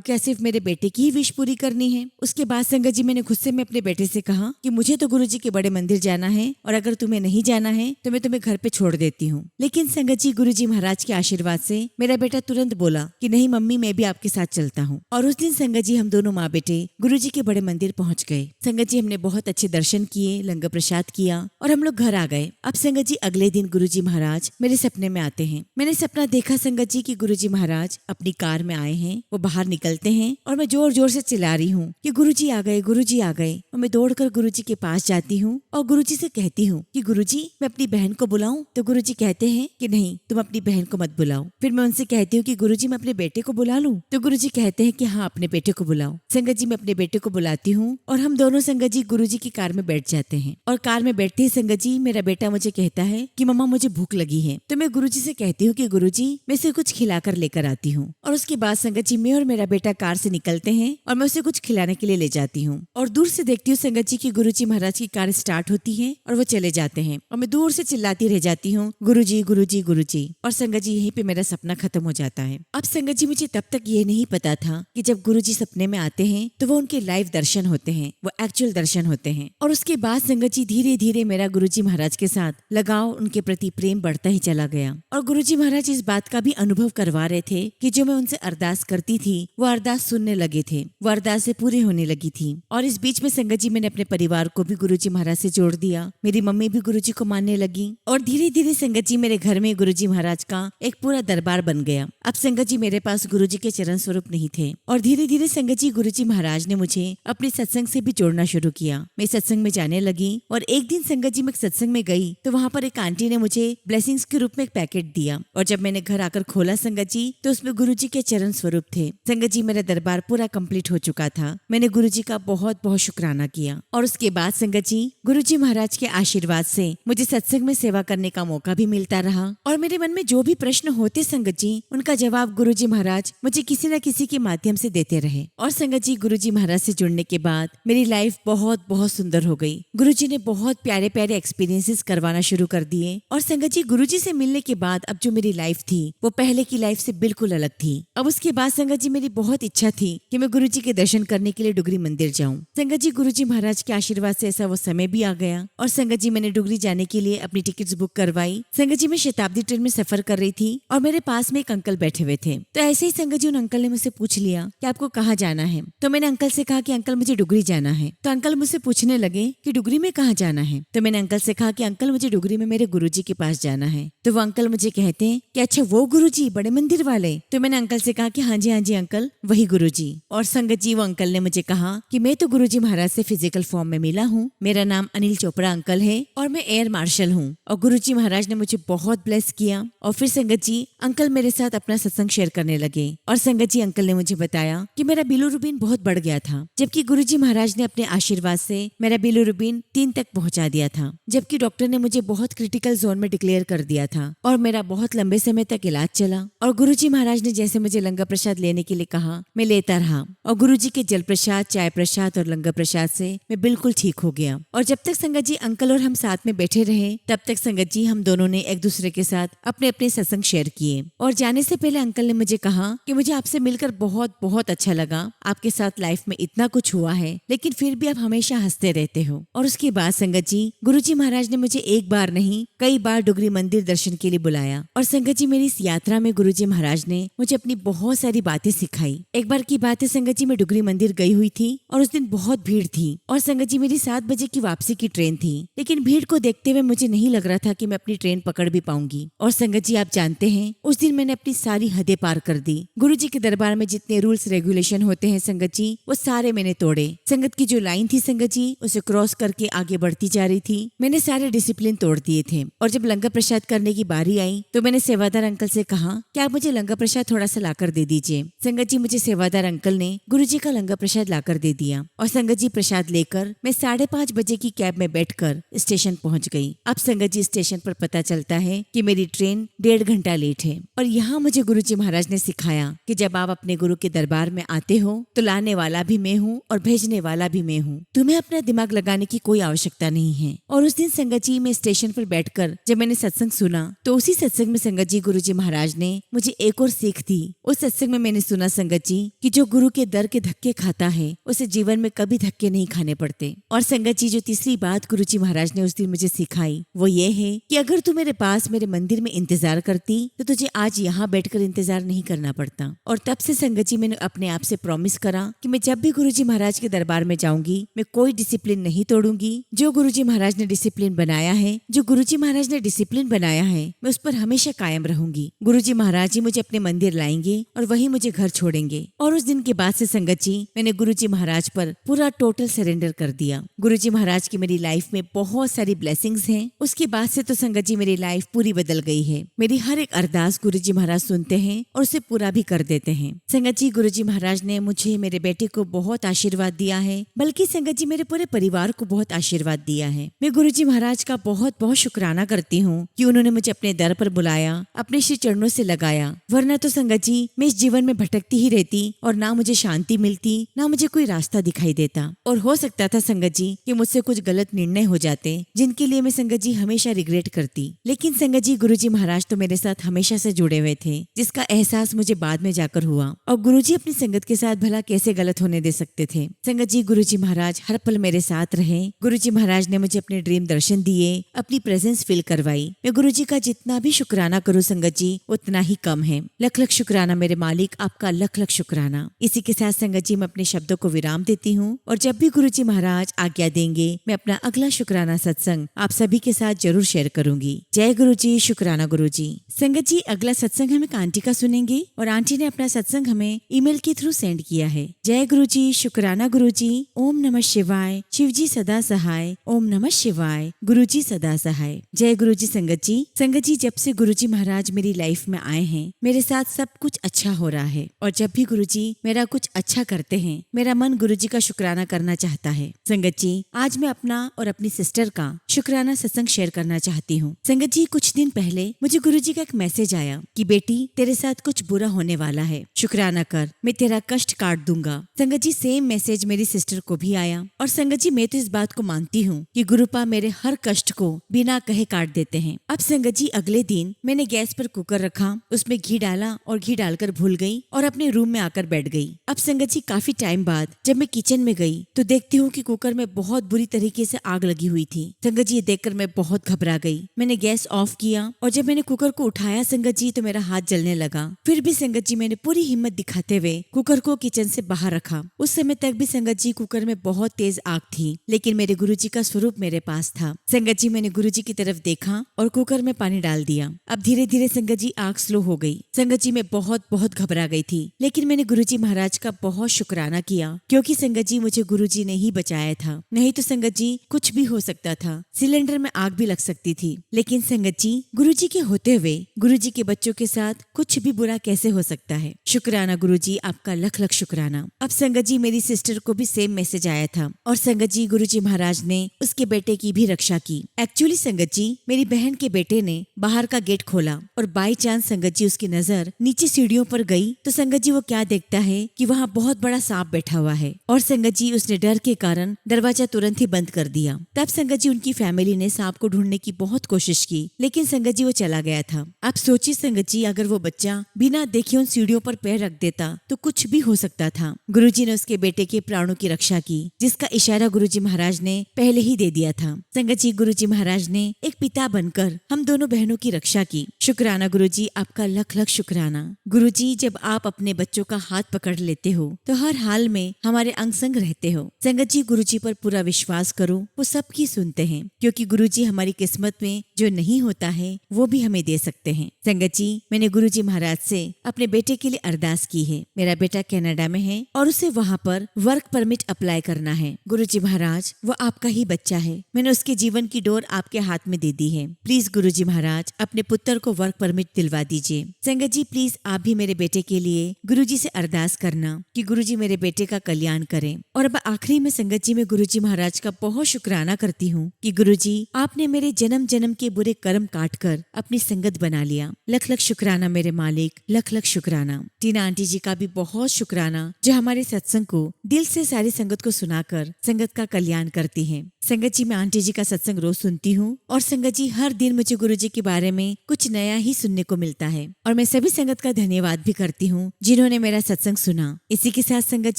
क्या सिर्फ मेरे बेटे की ही विश पूरी करनी है? उसके बाद संगत जी मैंने गुस्से में अपने बेटे से कहा कि मुझे तो गुरुजी के बड़े मंदिर जाना है और अगर तुम्हें नहीं जाना है तो मैं तुम्हें घर पे छोड़ देती हूँ। लेकिन संगत जी, गुरुजी महाराज के आशीर्वाद से मेरा बेटा तुरंत बोला कि नहीं मम्मी, मैं भी आपके साथ चलता हूँ। और उस दिन संगत जी हम दोनों माँ बेटे गुरुजी के बड़े मंदिर पहुँच गए। संगत जी, हमने बहुत अच्छे दर्शन किए, लंगर प्रसाद किया और हम लोग घर आ गए। अब संगत जी, अगले दिन गुरुजी महाराज मेरे सपने में आते हैं। मैंने सपना देखा संगत जी कि गुरुजी महाराज अपनी कार में आए हैं। वो बाहर निकलते हैं और मैं जोर जोर से चिल्ला रही हूँ कि गुरुजी आ गए, गुरुजी आ गए। और मैं दौड़कर गुरुजी के पास जाती हूँ और गुरुजी से कहती हूँ कि गुरुजी, मैं अपनी बहन को बुलाऊं? तो गुरुजी कहते हैं कि नहीं, तुम अपनी बहन को मत बुलाओ। फिर मैं उनसे कहती हूँ कि गुरुजी, मैं अपने बेटे को बुला लूं? तो गुरुजी कहते हैं कि हाँ, अपने बेटे को बुलाओ। संगत जी, मैं अपने बेटे को बुलाती हूँ और हम दोनों संगत जी गुरुजी की कार में बैठ जाते हैं। और कार में बैठते ही संगत जी मेरा बेटा मुझे कहता है कि मम्मा, मुझे भूख लगी है। तो मैं गुरुजी से कहती हूँ कि गुरुजी, मैं इसे कुछ खिलाकर लेकर आती हूँ। और उसके बाद संगत जी, मैं और मेरा बेटा कार से निकलते हैं और मैं उसे कुछ खिलाने के लिए ले जाती हूँ। और दूर से देखती हूँ संगत जी की गुरुजी महाराज की कार स्टार्ट होती है और वो चले जाते हैं। और मैं दूर से चिल्लाती रह जाती हूँ, गुरुजी गुरुजी गुरुजी। और संगत जी, यहीं पे मेरा सपना खत्म हो जाता है। अब संगत जी, मुझे तब तक ये नहीं पता था कि जब गुरुजी सपने में आते हैं तो वो उनके लाइव दर्शन होते हैं, वो एक्चुअल दर्शन होते हैं। और उसके बाद संगत जी, धीरे धीरे मेरा गुरुजी महाराज के साथ लगाव, उनके प्रति प्रेम बढ़ता ही चला गया। और गुरुजी महाराज इस बात का भी अनुभव करवा रहे थे कि जो मैं उनसे अरदास करती थी वो अरदास सुनने लगे थे, वो अरदासें पूरी होने लगी थी। और इस बीच में संगत जी, मैंने अपने परिवार को भी गुरुजी महाराज से जोड़ दिया। मेरी मम्मी भी गुरुजी को मानने लगी और धीरे धीरे संगत जी मेरे घर में गुरुजी महाराज का एक पूरा दरबार बन गया। अब संगत जी, मेरे पास गुरुजी के चरण स्वरूप नहीं थे और धीरे धीरे संगत जी गुरुजी महाराज ने मुझे अपने सत्संग से भी जोड़ना शुरू किया। मैं सत्संग में जाने लगी और एक दिन संगत जी मैं सत्संग में गई तो वहाँ पर एक आंटी ने मुझे ब्लेसिंग्स के रूप में एक पैकेट दिया। और जब मैंने घर आकर खोला संगत जी, तो उसमें गुरुजी के चरण स्वरूप थे। संगत जी, मेरा दरबार पूरा कंप्लीट हो चुका था। मैंने गुरुजी का बहुत बहुत शुक्राना किया। और उसके बाद संगत जी, गुरुजी महाराज के आशीर्वाद से मुझे सत्संग में सेवा करने का मौका भी मिलता रहा। और मेरे मन में जो भी प्रश्न होते संगत जी, उनका जवाब गुरुजी महाराज मुझे किसी न किसी के माध्यम से देते रहे। और संगत जी, गुरुजी महाराज से जुड़ने के बाद मेरी लाइफ बहुत बहुत सुंदर हो गई। गुरुजी ने बहुत प्यारे प्यारे एक्सपीरियंसेस करवाना शुरू कर दिए। और संगत जी, गुरुजी से मिलने के बाद अब जो मेरी लाइफ थी वो पहले की लाइफ से बिल्कुल अलग थी। अब उसके बाद संगत जी, मेरी बहुत इच्छा थी कि मैं गुरुजी के दर्शन करने के लिए डुगरी मंदिर जाऊं। संगत जी, गुरुजी महाराज के आशीर्वाद से ऐसा वो समय भी आ गया। और संगत जी, मैंने डुगरी जाने के लिए अपनी टिकट्स बुक करवाई। संगत जी, मैं शताब्दी ट्रेन में सफर कर रही थी और मेरे पास में एक अंकल बैठे हुए थे। तो ऐसे ही संगत जी, उन अंकल ने मुझसे पूछ लिया कि आपको कहाँ जाना है। तो मैंने अंकल से कहा कि अंकल, मुझे डुगरी जाना है। तो अंकल मुझसे पूछने लगे कि डुगरी में कहाँ जाना है। तो मैंने अंकल से कहा कि अंकल, मुझे डुगरी में मेरे गुरुजी के पास जाना है। तो वो अंकल मुझे कहते हैं कि अच्छा, वो गुरुजी बड़े मंदिर वाले? तो मैंने अंकल से कहा कि हाँ जी अंकल, वही गुरुजी। और संगत जी, वो अंकल ने मुझे कहा कि मैं तो गुरुजी महाराज से फिजिकल फॉर्म में मिला हूँ। मेरा नाम अनिल चोपड़ा अंकल है और मैं एयर मार्शल हूँ। और गुरुजी महाराज ने मुझे बहुत ब्लेस किया। और फिर संगत जी, अंकल मेरे साथ अपना सत्संग शेयर करने लगे। और संगत जी, अंकल ने मुझे बताया कि मेरा बिलिरुबिन बहुत बढ़ गया था, जबकि गुरुजी महाराज ने अपने आशीर्वाद से मेरा बिलिरुबिन 3 तक पहुँचा दिया था, जबकि डॉक्टर ने मुझे बहुत क्रिटिकल जोन में डिक्लेयर कर दिया था। और मेरा बहुत लंबे समय तक इलाज चला। और गुरुजी महाराज ने जैसे मुझे लंगर प्रसाद लेने के लिए कहा, मैं लेता रहा। और गुरुजी के जल प्रसाद, चाय प्रसाद और लंगर प्रसाद से मैं बिल्कुल ठीक हो गया। और जब तक संगत जी अंकल और हम साथ में बैठे रहे, तब तक संगत जी हम दोनों ने एक दूसरे के साथ अपने अपने सत्संग शेयर किए। और जाने से पहले अंकल ने मुझे कहा कि मुझे आपसे मिलकर बहुत बहुत अच्छा लगा। आपके साथ लाइफ में इतना कुछ हुआ है, लेकिन फिर भी आप हमेशा हंसते रहते हो। और उसके बाद संगत जी, गुरुजी महाराज ने मुझे एक बार नहीं, कई बार डुगरी मंदिर दर्शन के लिए बुलाया। और संगत जी, मेरी इस यात्रा में गुरुजी महाराज ने मुझे अपनी बहुत सारी बातें सिखाई। एक बार की बात है संगत जी, मैं डुगरी मंदिर गई हुई थी और उस दिन बहुत भीड़ थी। और संगत जी, मेरी 7 बजे की वापसी की ट्रेन थी, लेकिन भीड़ को देखते हुए मुझे नहीं लग रहा था कि मैं अपनी ट्रेन पकड़ भी पाऊंगी। और संगत जी, आप जानते हैं, उस दिन मैंने अपनी सारी हदें पार कर दी। गुरुजी के दरबार में जितने रूल्स रेगुलेशन होते हैं संगत जी, वो सारे मैंने तोड़े। संगत की जो लाइन थी संगत जी, उसे क्रॉस करके आगे बढ़ती जा रही थी। मैंने सारे डिसिप्लिन तोड़ दिए थे। और जब लंगर प्रसाद करने की बारी आई तो मैंने सेवादार अंकल से कहा कि आप मुझे लंगर प्रसाद प्रसाद थोड़ा सा लाकर दे दीजिए। संगत जी मुझे सेवादार अंकल ने गुरुजी का लंगर प्रसाद लाकर दे दिया और संगत जी प्रसाद लेकर मैं 5:30 बजे की कैब में बैठकर स्टेशन पहुंच गई। अब संगत जी स्टेशन पर पता चलता है कि मेरी ट्रेन 1.5 घंटा लेट है। और यहाँ मुझे गुरुजी महाराज ने सिखाया कि जब आप अपने गुरु के दरबार में आते हो तो लाने वाला भी मैं हूँ और भेजने वाला भी मैं हूँ। तुम्हें अपना दिमाग लगाने की कोई आवश्यकता नहीं है। और उस दिन संगत जी में स्टेशन पर बैठकर जब मैंने सत्संग सुना तो उसी सत्संग में संगत जी गुरुजी महाराज ने मुझे एक और सीख दी। उस सत्संग में मैंने सुना संगत जी कि जो गुरु के दर के धक्के खाता है उसे जीवन में कभी धक्के नहीं खाने पड़ते। और संगत जी जो तीसरी बात गुरुजी महाराज ने उस दिन मुझे सिखाई वो ये है कि अगर तू मेरे पास मेरे मंदिर में इंतजार करती तो तुझे आज यहाँ बैठकर इंतजार नहीं करना पड़ता। और तब से संगत जी मैंने अपने आप से प्रॉमिस करा कि मैं जब भी गुरुजी महाराज के दरबार में जाऊंगी मैं कोई डिसिप्लिन नहीं तोड़ूंगी। जो गुरुजी महाराज ने डिसिप्लिन बनाया है, जो गुरुजी महाराज ने डिसिप्लिन बनाया है, मैं उस पर हमेशा कायम रहूंगी। गुरुजी महाराज जी मुझे अपने मंदिर लाएंगे और वहीं मुझे घर छोड़ेंगे। और उस दिन के बाद से संगत जी मैंने गुरुजी महाराज पर पूरा टोटल सरेंडर कर दिया। गुरुजी महाराज की मेरी लाइफ में बहुत सारी ब्लेसिंग्स हैं। उसके बाद से तो संगत जी मेरी लाइफ पूरी बदल गई है। मेरी हर एक अरदास गुरुजी महाराज सुनते हैं और उसे पूरा भी कर देते हैं। संगत जी गुरुजी महाराज ने मुझे, मेरे बेटे को बहुत आशीर्वाद दिया है, बल्कि संगत जी मेरे पूरे परिवार को बहुत आशीर्वाद दिया है। मैं गुरुजी महाराज का बहुत बहुत शुक्राना करती हूँ कि उन्होंने मुझे अपने दर पर बुलाया, अपने श्री चरणों से लगाया। वरना तो संगत जी मैं इस जीवन में भटकती ही रहती और ना मुझे शांति मिलती, ना मुझे कोई रास्ता दिखाई देता। और हो सकता था संगत जी कि मुझसे कुछ गलत निर्णय हो जाते जिनके लिए मैं संगत जी हमेशा रिग्रेट करती। लेकिन संगत जी गुरुजी महाराज तो मेरे साथ हमेशा से जुड़े हुए थे, जिसका एहसास मुझे बाद में जाकर हुआ। और गुरुजी अपनी संगत के साथ भला कैसे गलत होने दे सकते थे। संगत जी गुरुजी महाराज हर पल मेरे साथ रहे। गुरुजी महाराज ने मुझे अपने ड्रीम दर्शन दिए, अपनी प्रेजेंस फील करवाई। मैं गुरुजी का जितना भी शुक्राना करूँ संगत जी उतना ही कम है। लख लख शुक्राना मेरे मालिक, आपका लख लख शुक्राना। इसी के साथ संगत जी मैं अपने शब्दों को विराम देती हूँ और जब भी गुरुजी महाराज आज्ञा देंगे मैं अपना अगला शुक्राना सत्संग आप सभी के साथ जरूर शेयर करूंगी। जय गुरुजी, शुक्राना गुरुजी। संगत जी अगला सत्संग हम एक आंटी का सुनेंगे और आंटी ने अपना सत्संग हमें ईमेल के थ्रू सेंड किया है। जय गुरुजी, शुक्राना गुरुजी। ओम नमः शिवाय। शिवजी सदा सहाय। ओम नमः शिवाय। गुरुजी सदा सहाय। जय गुरुजी। संगत जी जब से गुरुजी महाराज मेरी लाइफ में आए हैं मेरे साथ सब कुछ अच्छा हो रहा है। और जब भी गुरुजी मेरा कुछ अच्छा करते हैं मेरा मन गुरुजी का शुक्राना करना चाहता है। संगत जी आज मैं अपना और अपनी सिस्टर का शुक्राना सत्संग शेयर करना चाहती हूँ। संगत जी कुछ दिन पहले मुझे गुरुजी का एक मैसेज आया कि बेटी तेरे साथ कुछ बुरा होने वाला है, शुक्राना कर, मैं तेरा कष्ट काट दूंगा। संगत जी सेम मैसेज मेरी सिस्टर को भी आया। और संगत जी मैं तो इस बात को मानती हूँ कि गुरुपा मेरे हर कष्ट को बिना कहे काट देते हैं। अब संगत जी अगले दिन मैंने गैस पर कुकर रखा, उसमें घी डाला और घी डालकर भूल गई और अपने रूम में आकर बैठ गई। अब संगत जी काफी टाइम बाद जब मैं किचन में गई तो देखती हूँ कि कुकर में बहुत बुरी तरीके से आग लगी हुई थी। संगत जी ये देखकर मैं बहुत घबरा गई। मैंने गैस ऑफ किया और जब मैंने कुकर को उठाया संगत जी तो मेरा हाथ जलने लगा। फिर भी संगत जी मैंने पूरी हिम्मत दिखाते हुए कुकर को किचन से बाहर रखा। उस समय तक भी संगत जी कुकर में बहुत तेज आग थी, लेकिन मेरे गुरुजी का स्वरूप मेरे पास था। संगत जी मैंने गुरुजी की तरफ देखा और कुकर में पानी डाल दिया। अब धीरे धीरे संगत जी आग स्लो हो गई। संगत जी मैं बहुत घबरा गई थी, लेकिन मैंने गुरुजी महाराज का बहुत शुक्राना किया क्योंकि संगत जी मुझे गुरुजी ने ही बचाया था। नहीं तो संगत जी कुछ भी हो सकता था, सिलेंडर में आग भी लग सकती थी। लेकिन संगत जी गुरुजी के होते हुए गुरुजी के बच्चों के साथ कुछ भी बुरा कैसे हो सकता है। शुक्राना गुरुजी, आपका लख लख शुक्राना। अब संगत जी मेरी सिस्टर को भी सेम मैसेज आया था और संगत जी गुरुजी महाराज ने उसके बेटे की भी रक्षा की। एक्चुअली संगत जी मेरी बहन के बेटे ने बाहर का गेट खोला और बाई चांस संगत जी उसकी नजर नीचे सीढ़ियों पर गई तो संगत जी वो क्या देखता है कि वहाँ बहुत बड़ा सांप बैठा हुआ है। और संगत जी उसने डर के कारण दरवाजा तुरंत ही बंद कर दिया। तब संगत जी उनकी फैमिली ने सांप को ढूंढने की बहुत कोशिश की, लेकिन संगत जी वो चला गया था। आप सोचिए संगत जी अगर वो बच्चा बिना देखे उन सीढ़ियों पर पैर रख देता तो कुछ भी हो सकता था। गुरुजी ने उसके बेटे के प्राणों की रक्षा की, जिसका इशारा गुरुजी महाराज ने पहले ही दे दिया था। संगत जी गुरुजी महाराज ने एक पिता बनकर हम दोनों बहनों की रक्षा की। शुक्राना गुरुजी, आपका लख लख शुक्राना। गुरुजी जब आप अपने बच्चों का हाथ पकड़ लेते हो तो हर हाल में हमारे अंग संग रहते हो। संगत जी गुरुजी पर पूरा विश्वास करो, वो सबकी सुनते हैं क्योंकि गुरुजी हमारी किस्मत में जो नहीं होता है वो भी हमें दे सकते हैं। संगत जी मैंने गुरुजी महाराज से अपने बेटे के लिए अरदास की है। मेरा बेटा कनाडा में है और उसे वहाँ पर वर्क परमिट अप्लाई करना है। गुरुजी महाराज वो आपका ही बच्चा है, मैंने उसके जीवन की डोर आपके हाथ में दे दी है। प्लीज गुरुजी महाराज अपने पुत्र को वर्क परमिट दिलवा दीजिए। संगत जी प्लीज आप भी मेरे बेटे के लिए गुरुजी से अरदास करना कि गुरुजी मेरे बेटे का कल्याण करें। और अब आखिरी में संगत जी, मैं गुरुजी महाराज का बहुत शुक्राना करती हूँ कि गुरुजी आपने मेरे जन्म जन्म के बुरे कर्म काट कर अपनी संगत बना लिया। लख लख शुक्राना मेरे मालिक, लख लख शुक्राना। टीना आंटी जी का भी बहुत शुक्राना जो हमारे सत्संग को दिल से सारी संगत को सुनाकर संगत का कल्याण करती हैं। संगत जी, मैं आंटी जी का सत्संग रोज सुनती हूँ और संगत जी हर दिन मुझे गुरुजी के बारे में कुछ नया ही सुनने को मिलता है और मैं सभी संगत का धन्यवाद भी करती हूँ जिन्होंने मेरा सत्संग सुना। इसी के साथ संगत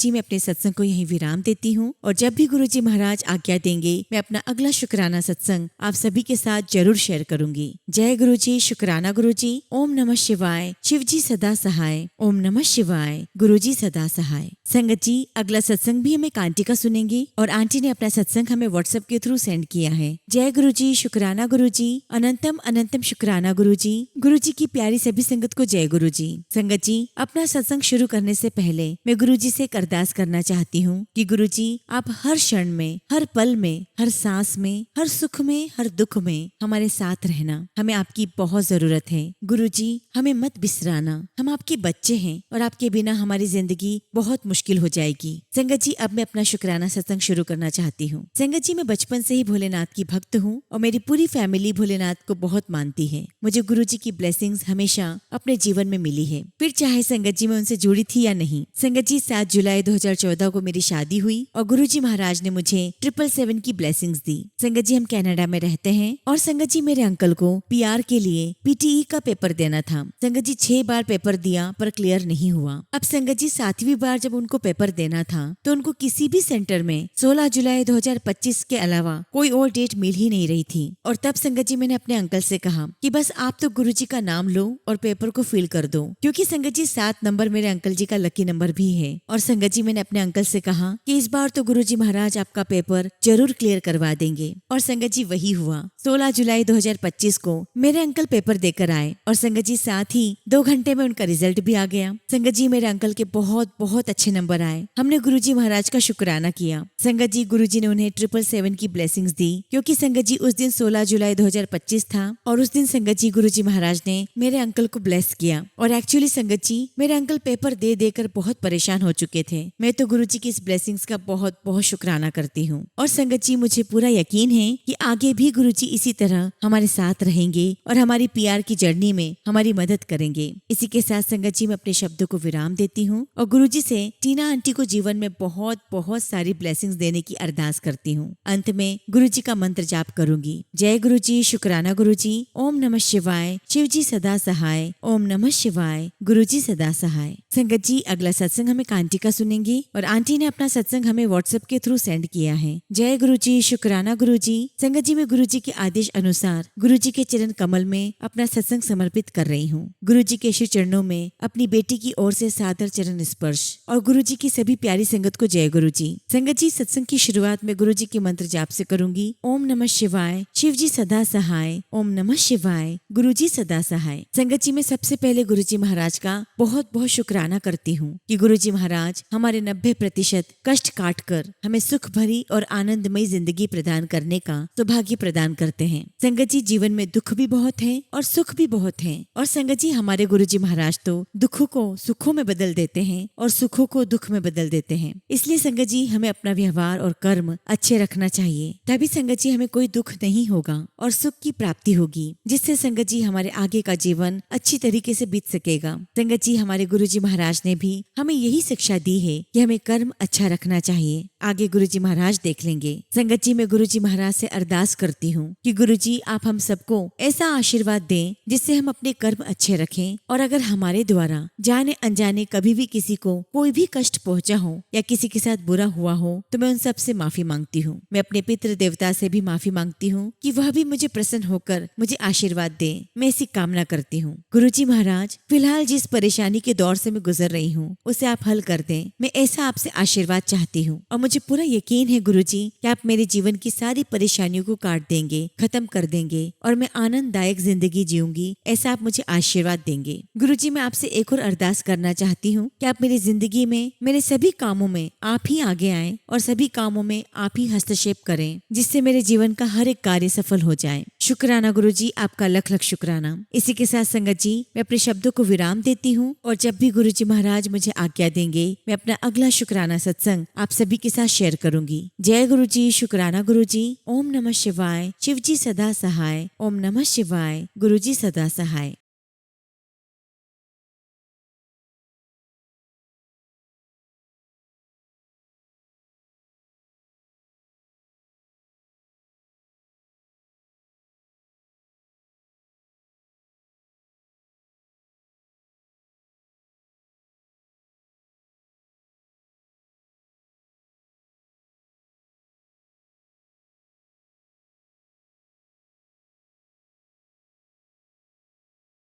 जी मैं अपने सत्संग को यहीं विराम देती हूँ और जब भी गुरुजी महाराज आज्ञा देंगे मैं अपना अगला शुक्राना सत्संग आप सभी के साथ जरूर शेयर करूंगी। जय गुरुजी, शुक्राना गुरुजी। ओम नमः शिवाय। शिव जी सदा सहाय। ओम नमः शिवाय। गुरुजी सदा सहाय। संगत जी, अगला सत्संग भी हम एक आंटी का सुनेंगे और आंटी ने अपना सत्संग हमें व्हाट्सएप के थ्रू सेंड किया है। जय गुरुजी, शुक्राना गुरुजी। अनंतम अनंतम शुक्राना गुरुजी। गुरुजी की प्यारी सभी संगत को जय गुरुजी। संगत जी, अपना सत्संग शुरू करने से पहले मैं गुरुजी से एक अरदास करना चाहती हूँ कि गुरुजी आप हर क्षण में, हर पल में, हर सांस में, हर सुख में, हर दुख में हमारे साथ रहना। हमें आपकी बहुत जरूरत है गुरुजी, हमें मत बिसराना। हम आपके बच्चे हैं और आपके बिना हमारी जिंदगी बहुत मुश्किल हो जाएगी। संगत जी, अब मैं अपना शुक्राना सत्संग शुरू करना चाहती हूँ। संगत जी, मैं बचपन से ही भोलेनाथ की भक्त हूँ और मेरी पूरी फैमिली भोलेनाथ को बहुत मानती है। मुझे गुरुजी की ब्लेसिंग्स हमेशा अपने जीवन में मिली है, फिर चाहे संगत जी मैं उनसे जुड़ी थी या नहीं। संगत जी, 7 जुलाई 2014 को मेरी शादी हुई और गुरुजी महाराज ने मुझे 777 की ब्लेसिंग्स दी। संगत जी, हम कनाडा में रहते हैं और संगत जी मेरे अंकल को पीआर के लिए पीटीई का पेपर देना था। संगत जी 6 बार पेपर दिया पर क्लियर नहीं हुआ। अब संगत जी 7वीं बार जब उनको पेपर देना था तो उनको किसी भी सेंटर में 16 जुलाई 2025 के अलावा कोई और डेट मिल ही नहीं रही थी। और तब संगत जी मैंने अपने अंकल से कहा कि बस आप तो गुरुजी का नाम लो और पेपर को फिल कर दो, क्योंकि संगत जी 7 नंबर मेरे अंकल जी का लकी नंबर भी है। और संगत जी मैंने अपने अंकल से कहा कि इस बार तो गुरुजी महाराज आपका पेपर जरूर क्लियर करवा देंगे। और संगत जी वही हुआ। 16 जुलाई 2025 को मेरे अंकल पेपर देकर आए और संगत जी साथ ही 2 घंटे में उनका रिजल्ट भी आ गया। संगत जी मेरे अंकल के बहुत बहुत अच्छे नंबर आए। हमने गुरुजी महाराज का शुक्राना किया। संगत जी, गुरुजी ने उन्हें 777 की ब्लेसिंग्स दी, क्योंकि संगत जी उस दिन 16 जुलाई 2025 था और उस दिन संगत जी गुरुजी महाराज ने मेरे अंकल को ब्लेस किया। और एक्चुअली संगत जी मेरे अंकल पेपर दे देकर बहुत परेशान हो चुके थे। मैं तो गुरुजी की इस ब्लेसिंग्स का बहुत बहुत शुक्राना करती हूँ। और संगत जी, मुझे पूरा यकीन है कि आगे भी गुरुजी इसी तरह हमारे साथ रहेंगे और हमारी पीआर की जर्नी में हमारी मदद करेंगे। इसी के साथ संगत जी मैं अपने शब्दों को विराम देती हूँ और गुरुजी से टीना आंटी को जीवन में बहुत बहुत सारी ब्लेसिंग्स देने की अरदास करती हूँ। अंत में गुरुजी का मंत्र जाप करूंगी। जय गुरुजी, शुक्राना गुरुजी। ओम नमः शिवाय। शिव जी सदा सहाय। ओम नमः शिवाय। गुरुजी सदा सहाय। संगत जी, अगला सत्संग हम एक आंटी का सुनेंगे और आंटी ने अपना सत्संग हमें व्हाट्सएप के थ्रू सेंड किया है। जय गुरुजी, शुक्राना गुरुजी। संगत जी, मैं गुरुजी के आदेश अनुसार गुरुजी के चरण कमल में अपना सत्संग समर्पित कर रही हूँ। गुरुजी के श्री चरणों में अपनी बेटी की ओर से सादर चरण स्पर्श और गुरुजी की सभी प्यारी संगत को जय गुरुजी। संगत जी, सत्संग की शुरुआत में गुरुजी के मंत्र जाप से करूंगी। ओम नमः शिवाय। शिव जी सदा सहाय। ओम नमः शिवाय। गुरुजी सदा सहाय। संगत जी, मैं सबसे पहले गुरुजी महाराज का बहुत बहुत शुक्राना करती हूँ कि गुरुजी महाराज हमारे 90% कष्ट काट कर हमें सुख भरी और आनंदमयी जिंदगी प्रदान करने का सौभाग्य प्रदान करते हैं। संगत जी, जीवन में दुख भी बहुत है और सुख भी बहुत है। और संगत जी, हमारे गुरुजी महाराज तो दुखों को सुखों में बदल देते हैं और सुखों को दुख में बदल देते हैं। इसलिए संगत जी, हमें अपना व्यवहार और कर्म अच्छे रखना चाहिए, तभी संगत जी हमें कोई दुख नहीं होगा और सुख की प्राप्ति होगी, जिससे संगत जी हमारे आगे का जीवन अच्छी तरीके से बीत सकेगा। संगत जी, हमारे गुरुजी महाराज ने भी हमें यही शिक्षा दी है कि हमें कर्म अच्छा रखना चाहिए। आगे गुरुजी महाराज देख लेंगे। संगत जी, मैं गुरुजी महाराज से अरदास करती हूँ कि गुरुजी आप हम सबको ऐसा आशीर्वाद दें जिससे हम अपने कर्म अच्छे रखें, और अगर हमारे द्वारा जाने अनजाने कभी भी किसी को कोई भी कष्ट पहुंचा हो या किसी के साथ बुरा हुआ हो तो मैं उन सब से माफी मांगती हूँ। मैं अपने पितृ देवता से भी माफी मांगती हूँ कि वह भी मुझे प्रसन्न होकर मुझे आशीर्वाद दे। मैं ऐसी कामना करती हूँ। गुरुजी महाराज, फिलहाल जिस परेशानी के दौर से मैं गुजर रही हूँ उसे आप हल कर दें। मैं ऐसा आपसे आशीर्वाद चाहती हूँ और मुझे पूरा यकीन है गुरुजी कि आप मेरे जीवन की सारी परेशानियों को काट देंगे, खत्म कर देंगे और मैं आनंददायक जिंदगी जीऊंगी, ऐसा आप मुझे आशीर्वाद देंगे। गुरुजी, मैं आपसे एक और अरदास करना चाहती हूँ कि आप मेरी जिंदगी में मेरे सभी कामों में आप ही आगे आए और सभी कामों में आप ही हस्तक्षेप करें, जिससे मेरे जीवन का हर एक कार्य सफल हो जाए। शुक्राना गुरुजी, आपका लख लख शुक्राना। इसी के साथ संगत जी, मैं अपने अपने शब्दों को विराम देती हूँ और जब भी गुरुजी महाराज मुझे आज्ञा देंगे मैं अपना अगला शुक्राना सत्संग आप सभी के साथ शेयर करूंगी। जय गुरुजी, शुक्राना गुरुजी। ओम नमः शिवाय। शिवजी सदा सहाय। ओम नमः शिवाय। गुरुजी सदा सहाय।